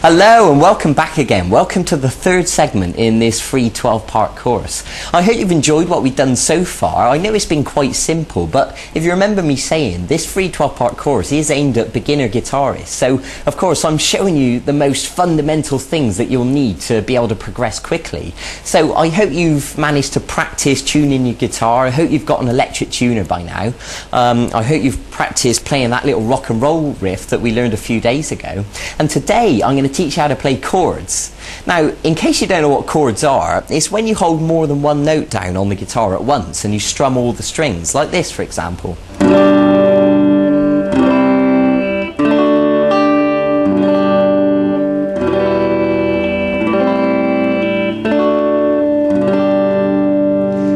Hello and welcome back again. Welcome to the third segment in this free 12-part course. I hope you've enjoyed what we've done so far. I know it's been quite simple, but if you remember me saying, this free 12-part course is aimed at beginner guitarists. So, of course, I'm showing you the most fundamental things that you'll need to be able to progress quickly. So I hope you've managed to practice tuning your guitar. I hope you've got an electric tuner by now. I hope you've practiced playing that little rock and roll riff that we learned a few days ago. And today I'm going to teach you how to play chords. Now, in case you don't know what chords are, it's when you hold more than one note down on the guitar at once and you strum all the strings, like this for example.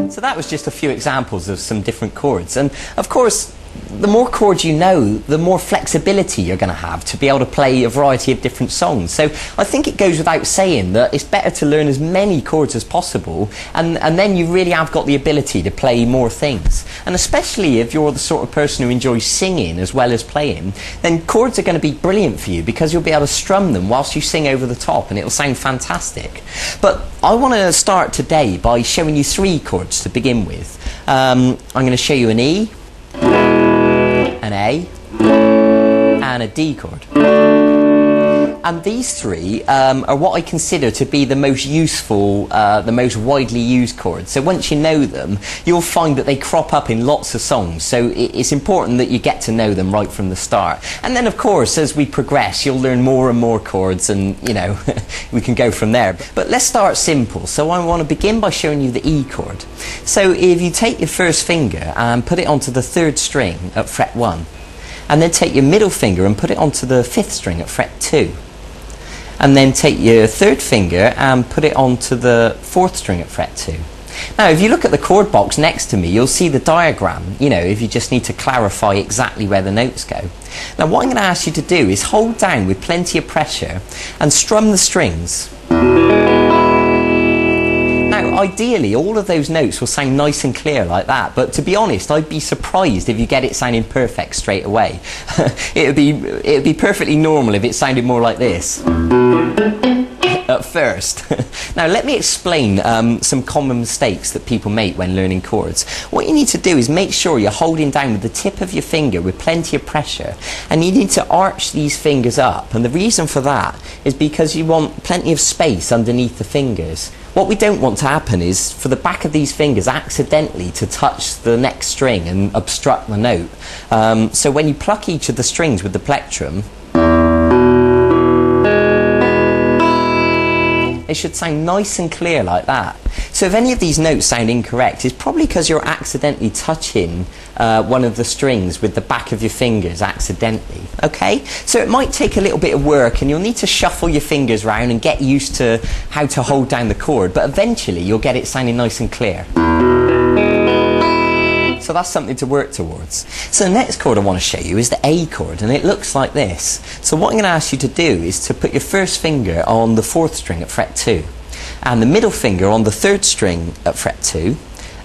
So that was just a few examples of some different chords, and of course the more chords you know, the more flexibility you're going to have to be able to play a variety of different songs. So I think it goes without saying that it's better to learn as many chords as possible, and then you really have got the ability to play more things. And especially if you're the sort of person who enjoys singing as well as playing, then chords are going to be brilliant for you because you'll be able to strum them whilst you sing over the top and it'll sound fantastic. But I want to start today by showing you three chords to begin with. I'm going to show you an E, an A, and a D chord. And these three are what I consider to be the most useful, the most widely used chords. So once you know them, you'll find that they crop up in lots of songs. So it's important that you get to know them right from the start. And then of course, as we progress, you'll learn more and more chords, and you know, we can go from there. But let's start simple. So I want to begin by showing you the E chord. So if you take your first finger and put it onto the third string at fret 1, and then take your middle finger and put it onto the fifth string at fret 2. And then take your third finger and put it onto the fourth string at fret 2. Now, if you look at the chord box next to me, you'll see the diagram, you know, if you just need to clarify exactly where the notes go. Now, what I'm going to ask you to do is hold down with plenty of pressure and strum the strings. Now, ideally, all of those notes will sound nice and clear like that, but to be honest, I'd be surprised if you get it sounding perfect straight away. It would be perfectly normal if it sounded more like this at first. Now, let me explain some common mistakes that people make when learning chords. What you need to do is make sure you're holding down with the tip of your finger with plenty of pressure, and you need to arch these fingers up, and the reason for that is because you want plenty of space underneath the fingers. What we don't want to happen is for the back of these fingers accidentally to touch the next string and obstruct the note. So when you pluck each of the strings with the plectrum, it should sound nice and clear like that. So if any of these notes sound incorrect, it's probably because you're accidentally touching one of the strings with the back of your fingers accidentally. Okay? So it might take a little bit of work and you'll need to shuffle your fingers around and get used to how to hold down the chord, but eventually you'll get it sounding nice and clear. So that's something to work towards. So the next chord I want to show you is the A chord, and it looks like this. So what I'm going to ask you to do is to put your first finger on the fourth string at fret 2, and the middle finger on the third string at fret 2,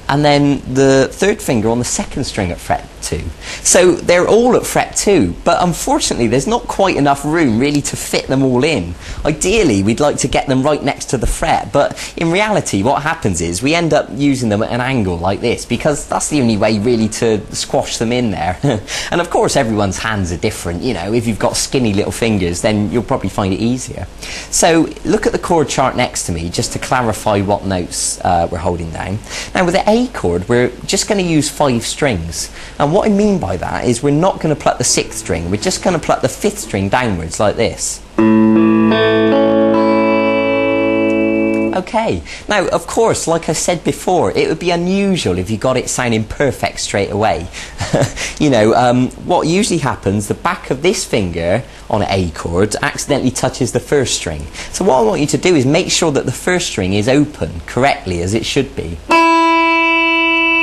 and then the third finger on the second string at fret 2. So they're all at fret 2, but unfortunately there's not quite enough room really to fit them all in. Ideally we'd like to get them right next to the fret, but in reality what happens is we end up using them at an angle like this, because that's the only way really to squash them in there. And of course everyone's hands are different, you know, if you've got skinny little fingers then you'll probably find it easier. So look at the chord chart next to me just to clarify what notes we're holding down. Now with the A chord we're just going to use 5 strings, and what I mean by that is we're not going to pluck the 6th string, we're just going to pluck the 5th string downwards like this. Okay, now of course, like I said before, it would be unusual if you got it sounding perfect straight away. You know, what usually happens, the back of this finger on an A chord accidentally touches the first string. So what I want you to do is make sure that the first string is open correctly as it should be.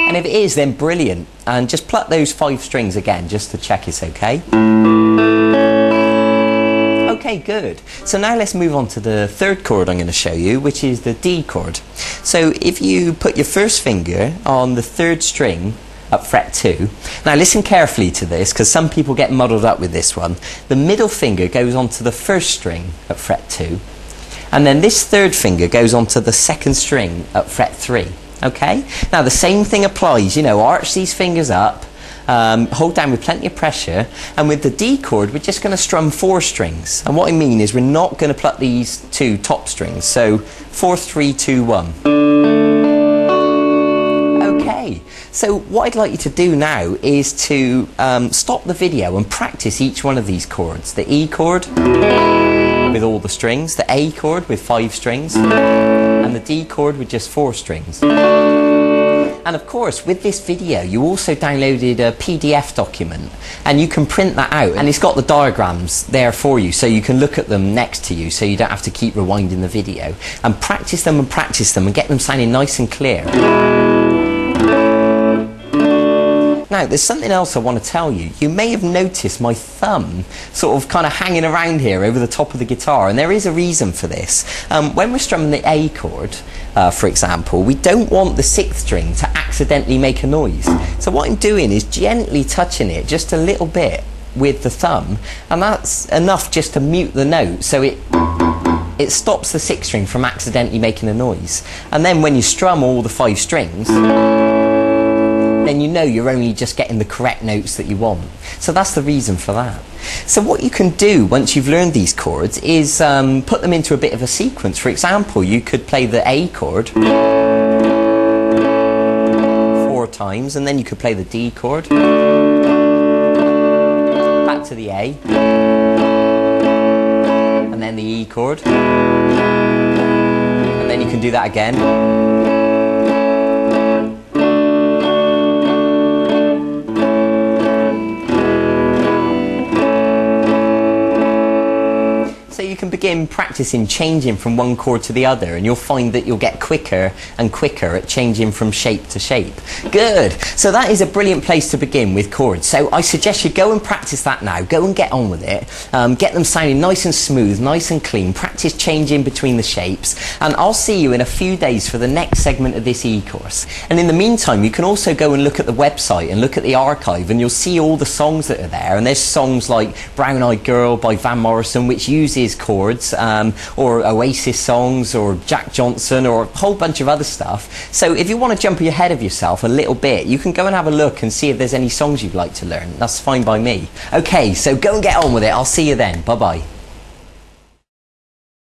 And if it is, then brilliant. And just pluck those 5 strings again just to check it's okay. Okay, good. So now let's move on to the third chord I'm going to show you, which is the D chord. So if you put your first finger on the third string at fret 2. Now listen carefully to this, because some people get muddled up with this one. The middle finger goes onto the first string at fret 2, and then this third finger goes onto the second string at fret 3. Okay? Now the same thing applies, you know, arch these fingers up, hold down with plenty of pressure, and with the D chord we're just going to strum 4 strings. And what I mean is we're not going to pluck these 2 top strings. So 4, 3, 2, 1. Okay, so what I'd like you to do now is to stop the video and practice each one of these chords. The E chord with all the strings, the A chord with 5 strings, and the D chord with just 4 strings. And of course, with this video, you also downloaded a PDF document, and you can print that out, and it's got the diagrams there for you, so you can look at them next to you, so you don't have to keep rewinding the video. And practice them and get them sounding nice and clear. Now, there's something else I want to tell you. You may have noticed my thumb sort of kind of hanging around here over the top of the guitar, and there is a reason for this. When we're strumming the A chord, for example, we don't want the 6th string to accidentally make a noise. So what I'm doing is gently touching it just a little bit with the thumb, and that's enough just to mute the note, so it stops the 6th string from accidentally making a noise. And then when you strum all the 5 strings, then you know you're only just getting the correct notes that you want. So that's the reason for that. So what you can do once you've learned these chords is put them into a bit of a sequence. For example, you could play the A chord 4 times, and then you could play the D chord, back to the A, and then the E chord, and then you can do that again. You can begin practicing changing from one chord to the other, and you'll find that you'll get quicker and quicker at changing from shape to shape. Good. So that is a brilliant place to begin with chords. So I suggest you go and practice that now. Go and get on with it. Get them sounding nice and smooth, nice and clean. Practice changing between the shapes, and I'll see you in a few days for the next segment of this e-course. And in the meantime, you can also go and look at the website and look at the archive, and you'll see all the songs that are there. And there's songs like Brown Eyed Girl by Van Morrison, which uses chords, or Oasis songs, or Jack Johnson, or a whole bunch of other stuff. So if you want to jump ahead of yourself a little bit, you can go and have a look and see if there's any songs you'd like to learn. That's fine by me. Okay, so go and get on with it. I'll see you then. Bye bye.